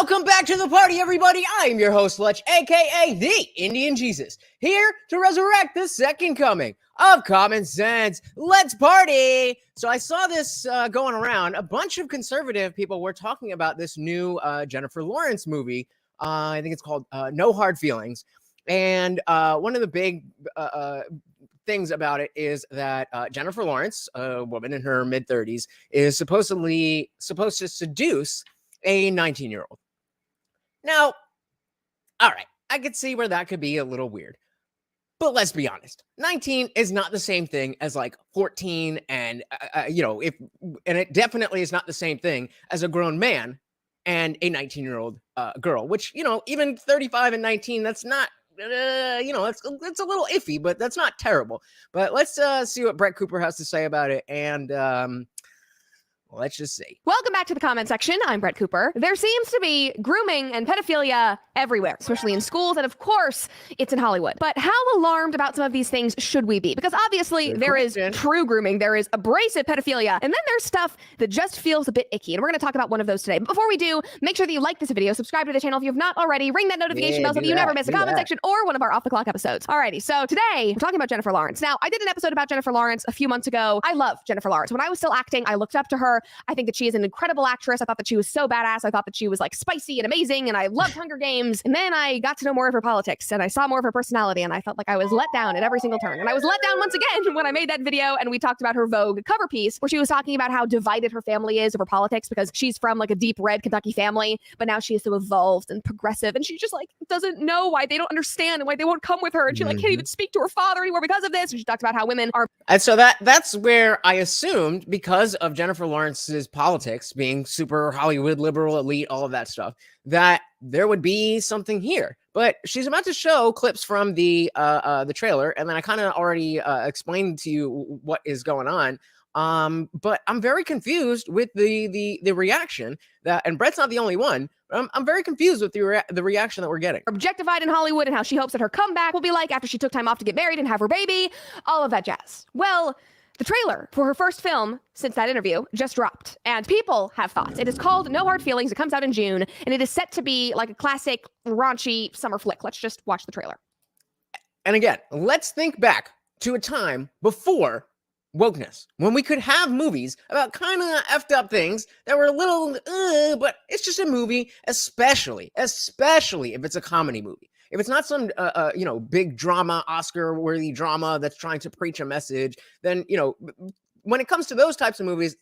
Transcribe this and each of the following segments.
Welcome back to the party, everybody. I am your host, Lutch, aka the Indian Jesus, here to resurrect the second coming of common sense. Let's party. So I saw this going around. A bunch of conservative people were talking about this new Jennifer Lawrence movie. I think it's called No Hard Feelings. And one of the big things about it is that Jennifer Lawrence, a woman in her mid-30s, is supposed to seduce a 19-year-old. Now, all right, I could see where that could be a little weird. But let's be honest, 19 is not the same thing as like 14 and, and it definitely is not the same thing as a grown man and a 19-year-old girl, which, even 35 and 19, that's not, it's a little iffy, but that's not terrible. But let's see what Brett Cooper has to say about it. And let's just see. Welcome back to the comment section. I'm Brett Cooper. There seems to be grooming and pedophilia everywhere, especially in schools, and of course, it's in Hollywood. But how alarmed about some of these things should we be? Because obviously, there is true grooming, there is abrasive pedophilia, and then there's stuff that just feels a bit icky, and we're going to talk about one of those today. But before we do, make sure that you like this video, subscribe to the channel if you have not already, ring that notification bell so that you never miss a comment section or one of our off-the-clock episodes. Alrighty, so today, we're talking about Jennifer Lawrence. Now, I did an episode about Jennifer Lawrence a few months ago. I love Jennifer Lawrence. When I was still acting, I looked up to her. I think that she is an incredible actress. I thought that she was so badass. I thought that she was like spicy and amazing, and I loved Hunger Games. And then I got to know more of her politics, and I saw more of her personality, and I felt like I was let down at every single turn. And I was let down once again when I made that video and we talked about her Vogue cover piece where she was talking about how divided her family is over politics because she's from like a deep red Kentucky family, but now she is so evolved and progressive, and she just like doesn't know why they don't understand and why they won't come with her, and she like can't even speak to her father anymore because of this. And she talked about how women are. And so that's where I assumed, because of Jennifer Lawrence's politics being super Hollywood liberal elite, all of that stuff, that there would be something here. But she's about to show clips from the trailer, and then I kind of already explained to you what is going on. But I'm very confused with the reaction that, and Brett's not the only one. I'm very confused with the reaction that we're getting. Objectified in Hollywood, and how she hopes that her comeback will be like after she took time off to get married and have her baby, all of that jazz. Well, the trailer for her first film since that interview just dropped, and people have thoughts. It is called No Hard Feelings. It comes out in June, and it is set to be like a classic raunchy summer flick. Let's just watch the trailer. And again, let's think back to a time before wokeness, when we could have movies about kind of effed up things that were a little, but it's just a movie, especially if it's a comedy movie. If it's not some, big drama, Oscar-worthy drama that's trying to preach a message, then, when it comes to those types of movies,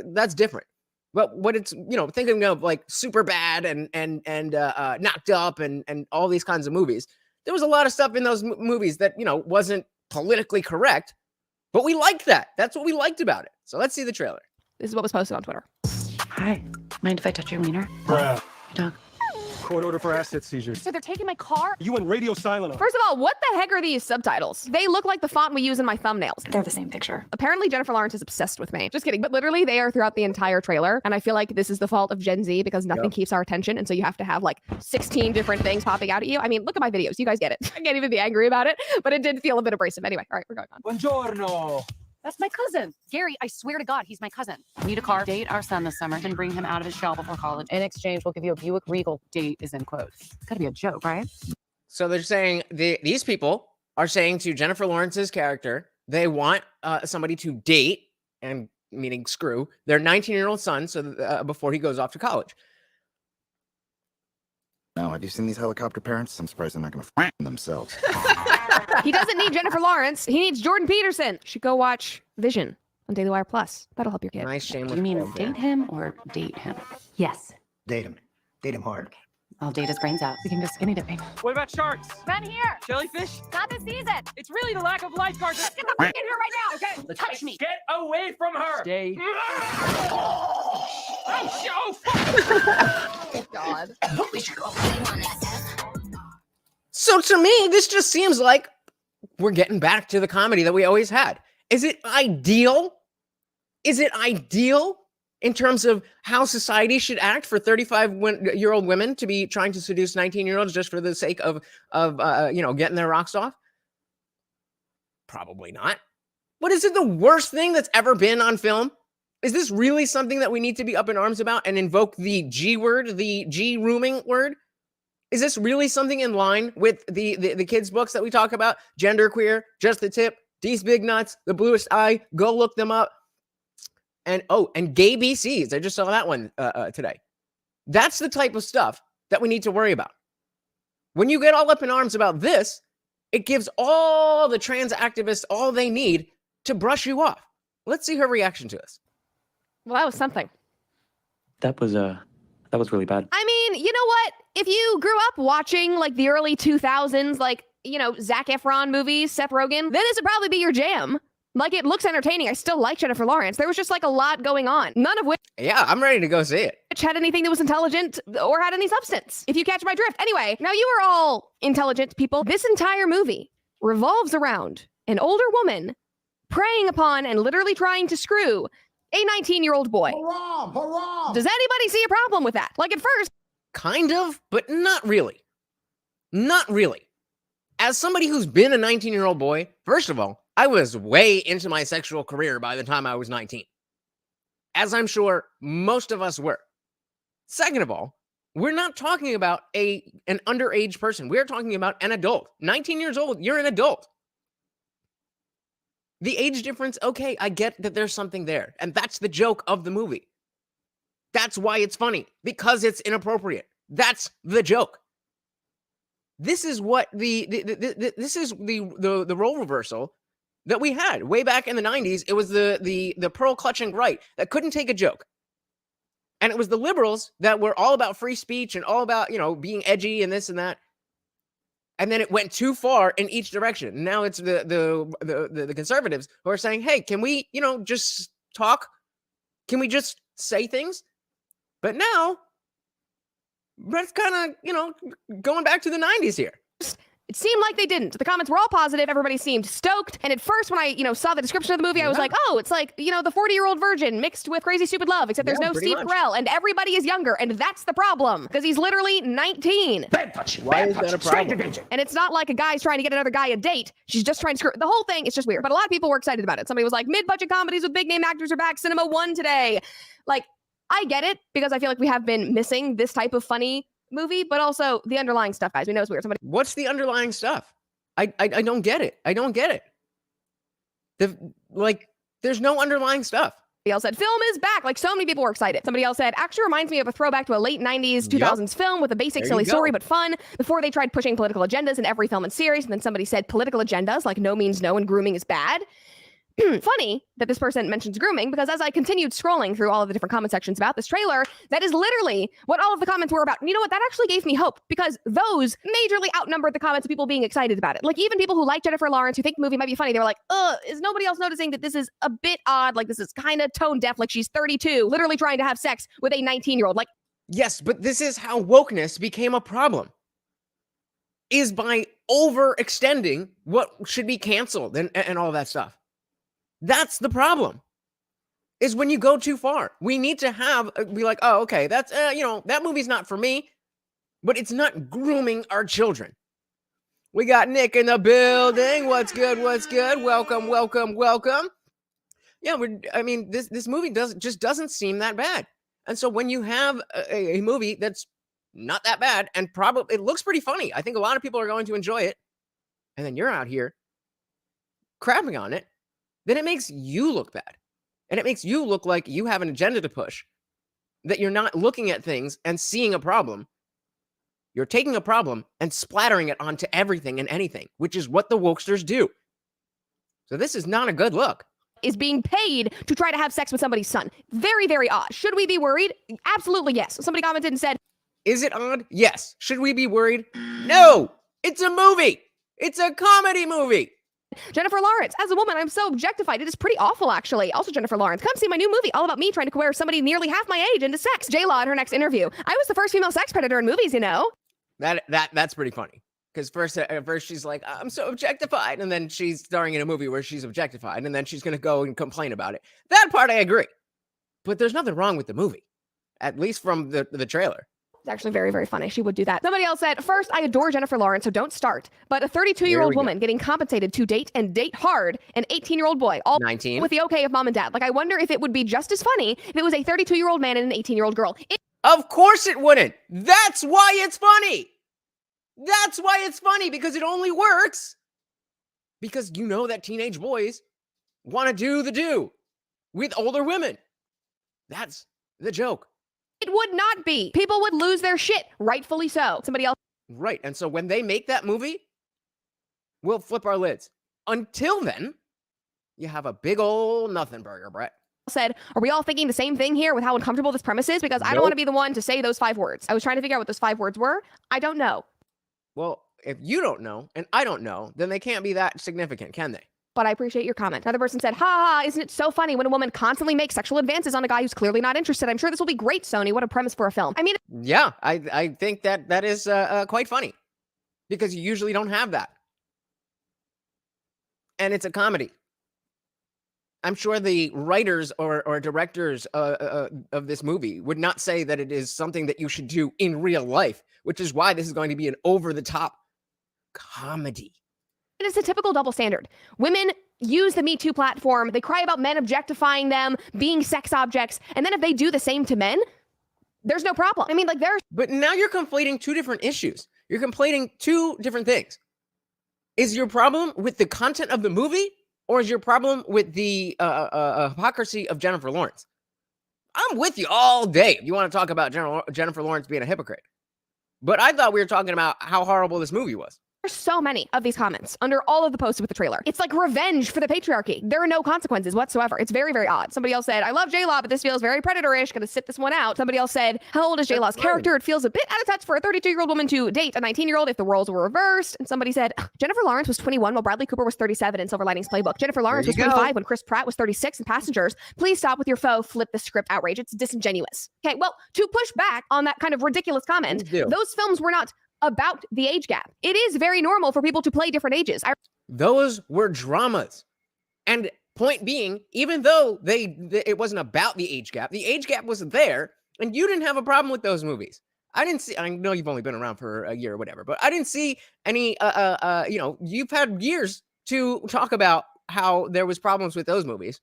that's different. But what it's, thinking of like Superbad and Knocked Up and all these kinds of movies, there was a lot of stuff in those movies that, wasn't politically correct, but we liked that. That's what we liked about it. So let's see the trailer. This is what was posted on Twitter. Hi, mind if I touch your wiener? Bruh. Dog. Court order for asset seizures. So they're taking my car? You went radio silent on. First of all, what the heck are these subtitles? They look like the font we use in my thumbnails. They're the same picture. Apparently Jennifer Lawrence is obsessed with me. Just kidding, but literally they are throughout the entire trailer, and I feel like this is the fault of Gen Z because nothing keeps our attention, and so you have to have like 16 different things popping out at you. I mean, look at my videos. You guys get it. I can't even be angry about it, but it did feel a bit abrasive. Anyway, all right, we're going on. Buongiorno. That's my cousin. Gary, I swear to God, he's my cousin. Need a car, date our son this summer, and bring him out of his shell before college. In exchange, we'll give you a Buick Regal. Date is in quotes. It's gotta be a joke, right? So they're saying, these people are saying to Jennifer Lawrence's character, they want somebody to date, and meaning screw, their 19-year-old son before he goes off to college. Now, have you seen these helicopter parents? I'm surprised they're not going to f*** themselves. He doesn't need Jennifer Lawrence. He needs Jordan Peterson. Should go watch Vision on Daily Wire Plus. That'll help your kid. Nice shameless. Do you mean date him or date him? Yes. Date him. Date him hard. I'll date his brains out. We can go skinny dipping. What about sharks? Run here! Jellyfish? Not this season! It's really the lack of lifeguards. Let's get the freak in here right now! Okay, Let's touch me! Get away from her! Stay. God. We should go. So to me, this just seems like we're getting back to the comedy that we always had. Is it ideal? Is it ideal in terms of how society should act for 35-year-old women to be trying to seduce 19-year-olds just for the sake of getting their rocks off? Probably not. But is it the worst thing that's ever been on film? Is this really something that we need to be up in arms about and invoke the G word, the G rooming word? Is this really something in line with the kids' books that we talk about? Genderqueer, Just the Tip, These Big Nuts, The Bluest Eye. Go look them up. And Gay BCs. I just saw that one today. That's the type of stuff that we need to worry about. When you get all up in arms about this, it gives all the trans activists all they need to brush you off. Let's see her reaction to this. Well, that was something. That was really bad. I mean, you know what? If you grew up watching like the early 2000s, like, you know, Zac Efron movies, Seth Rogen, then this would probably be your jam. Like, it looks entertaining. I still like Jennifer Lawrence. There was just like a lot going on, none of which Yeah, I'm ready to go see it. had anything that was intelligent or had any substance, if you catch my drift. Anyway, now you are all intelligent people. This entire movie revolves around an older woman preying upon and literally trying to screw a 19-year-old boy. Haram, haram. Does anybody see a problem with that? Like, at first, Kind of, but not really. Not really. As somebody who's been a 19-year-old boy, first of all, I was way into my sexual career by the time I was 19. As I'm sure most of us were. Second of all, we're not talking about an underage person. We're talking about an adult. 19 years old, you're an adult. The age difference, okay, I get that there's something there. And that's the joke of the movie. That's why it's funny, because it's inappropriate. That's the joke. This is what this is the role reversal that we had way back in the 90s. It was the pearl clutching right that couldn't take a joke. And it was the liberals that were all about free speech and all about, you know, being edgy and this and that. And then it went too far in each direction. Now it's the conservatives who are saying, hey, can we, you know, just talk? Can we just say things? But now, Brett's kind of, you know, going back to the 90s here. it seemed like they didn't. The comments were all positive. Everybody seemed stoked. And at first, when I, saw the description of the movie, I was like, oh, it's like, the 40-year-old virgin mixed with Crazy Stupid Love, except there's no Steve Carell, and everybody is younger. And that's the problem, because he's literally 19. Why is that a problem? And it's not like a guy's trying to get another guy a date. She's just trying to screw. The whole thing is just weird. But a lot of people were excited about it. Somebody was like, mid-budget comedies with big-name actors are back. Cinema won today. Like, I get it, because I feel like we have been missing this type of funny movie, but also the underlying stuff, guys. We know it's weird. What's the underlying stuff? I don't get it. I don't get it. There's no underlying stuff. Somebody else said, film is back. Like, so many people were excited. Somebody else said, actually reminds me of a throwback to a late 90s, 2000s film with a basic silly story, but fun, before they tried pushing political agendas in every film and series. And then somebody said, political agendas, like no means no and grooming is bad. Funny that this person mentions grooming, because as I continued scrolling through all of the different comment sections about this trailer, that is literally what all of the comments were about. And you know what? That actually gave me hope, because those majorly outnumbered the comments of people being excited about it. Like, even people who like Jennifer Lawrence, who think the movie might be funny, they were like, is nobody else noticing that this is a bit odd? Like, this is kind of tone deaf, like she's 32, literally trying to have sex with a 19-year-old. Like, yes, but this is how wokeness became a problem, is by overextending what should be canceled and all that stuff. That's the problem, is when you go too far. We need to be like, oh, okay, that's, that movie's not for me, but it's not grooming our children. We got Nick in the building. What's good? What's good? Welcome, welcome, welcome. Yeah, this movie doesn't seem that bad. And so when you have a movie that's not that bad, and probably it looks pretty funny, I think a lot of people are going to enjoy it, and then you're out here crapping on it, then it makes you look bad. And it makes you look like you have an agenda to push, that you're not looking at things and seeing a problem. You're taking a problem and splattering it onto everything and anything, which is what the wokesters do. So this is not a good look. Is being paid to try to have sex with somebody's son. Very, very odd. Should we be worried? Absolutely, yes. Somebody commented and said, is it odd? Yes. Should we be worried? No. It's a movie. It's a comedy movie. Jennifer Lawrence, as a woman, I'm so objectified. It is pretty awful, actually. Also, Jennifer Lawrence, come see my new movie all about me trying to coerce somebody nearly half my age into sex. J-Law in her next interview. I was the first female sex predator in movies, That's pretty funny. Because first she's like, I'm so objectified. And then she's starring in a movie where she's objectified. And then she's going to go and complain about it. That part I agree. But there's nothing wrong with the movie. At least from the trailer. It's actually very, very funny. She would do that. Somebody else said, first, I adore Jennifer Lawrence, so don't start. But a 32-year-old woman getting compensated to date and date hard an 18-year-old boy, all 19. with the okay of mom and dad. Like, I wonder if it would be just as funny if it was a 32-year-old man and an 18-year-old girl. Of course it wouldn't. That's why it's funny. That's why it's funny, because it only works because you know that teenage boys want to do the do with older women. That's the joke. It would not be. People would lose their shit, rightfully so. Somebody else Right. And so when they make that movie, we'll flip our lids. Until then, you have a big old nothing burger, Brett. said, are we all thinking the same thing here with how uncomfortable this premise is? Because I don't want to be the one to say those 5 words. I was trying to figure out what those 5 words were. I don't know. Well, if you don't know and I don't know, then they can't be that significant, can they? But I appreciate your comment. Another person said, ha ha, isn't it so funny when a woman constantly makes sexual advances on a guy who's clearly not interested? I'm sure this will be great, Sony. What a premise for a film. I mean, Yeah, I think that is quite funny because you usually don't have that. And it's a comedy. I'm sure the writers or directors of this movie would not say that it is something that you should do in real life, which is why this is going to be an over-the-top comedy. it is a typical double standard. Women use the Me Too platform. They cry about men objectifying them, being sex objects. And then if they do the same to men, there's no problem. I mean, like there's... But now you're conflating 2 different issues. You're conflating 2 different things. Is your problem with the content of the movie? Or is your problem with the hypocrisy of Jennifer Lawrence? I'm with you all day if you want to talk about Jennifer Lawrence being a hypocrite. But I thought we were talking about how horrible this movie was. There's so many of these comments under all of the posts with the trailer. It's like revenge for the patriarchy. There are no consequences whatsoever. It's very, very odd. Somebody else said, I love J-Law, but this feels very predator-ish. Gonna sit this one out. Somebody else said, how old is J-Law's character? It feels a bit out of touch for a 32-year-old woman to date a 19-year-old if the roles were reversed. And somebody said, Jennifer Lawrence was 21 while Bradley Cooper was 37 in Silver Linings Playbook. Jennifer Lawrence was 25 when Chris Pratt was 36 in Passengers. Please stop with your faux flip the script outrage. It's disingenuous. Okay, well, to push back on that kind of ridiculous comment, those films were not about the age gap. It is very normal for people to play different ages. Those were dramas. And point being, even though it wasn't about the age gap was there, and you didn't have a problem with those movies. I didn't see, I know you've only been around for a year or whatever, but I didn't see any, you've had years to talk about how there was problems with those movies.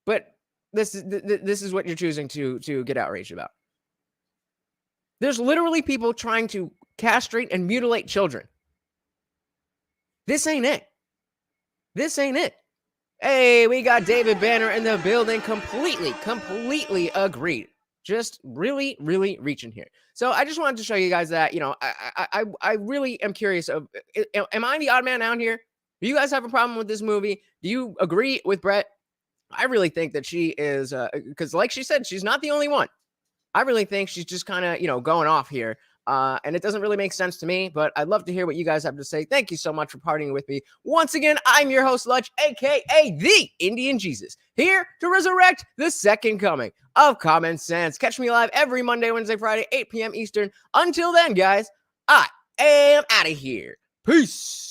But this is what you're choosing to get outraged about. There's literally people trying to castrate and mutilate children. This ain't it. This ain't it. Hey, we got David Banner in the building. Completely agreed. Just really, really reaching here. So I just wanted to show you guys that, I really am curious of, am I the odd man out here? Do you guys have a problem with this movie? Do you agree with Brett? I really think that she is, because like she said, she's not the only one. I really think she's just kind of, going off here. And it doesn't really make sense to me, but I'd love to hear what you guys have to say. Thank you so much for partying with me. Once again, I'm your host, Lutch, a.k.a. the Indian Jesus, here to resurrect the second coming of Common Sense. Catch me live every Monday, Wednesday, Friday, 8 p.m. Eastern. Until then, guys, I am out of here. Peace.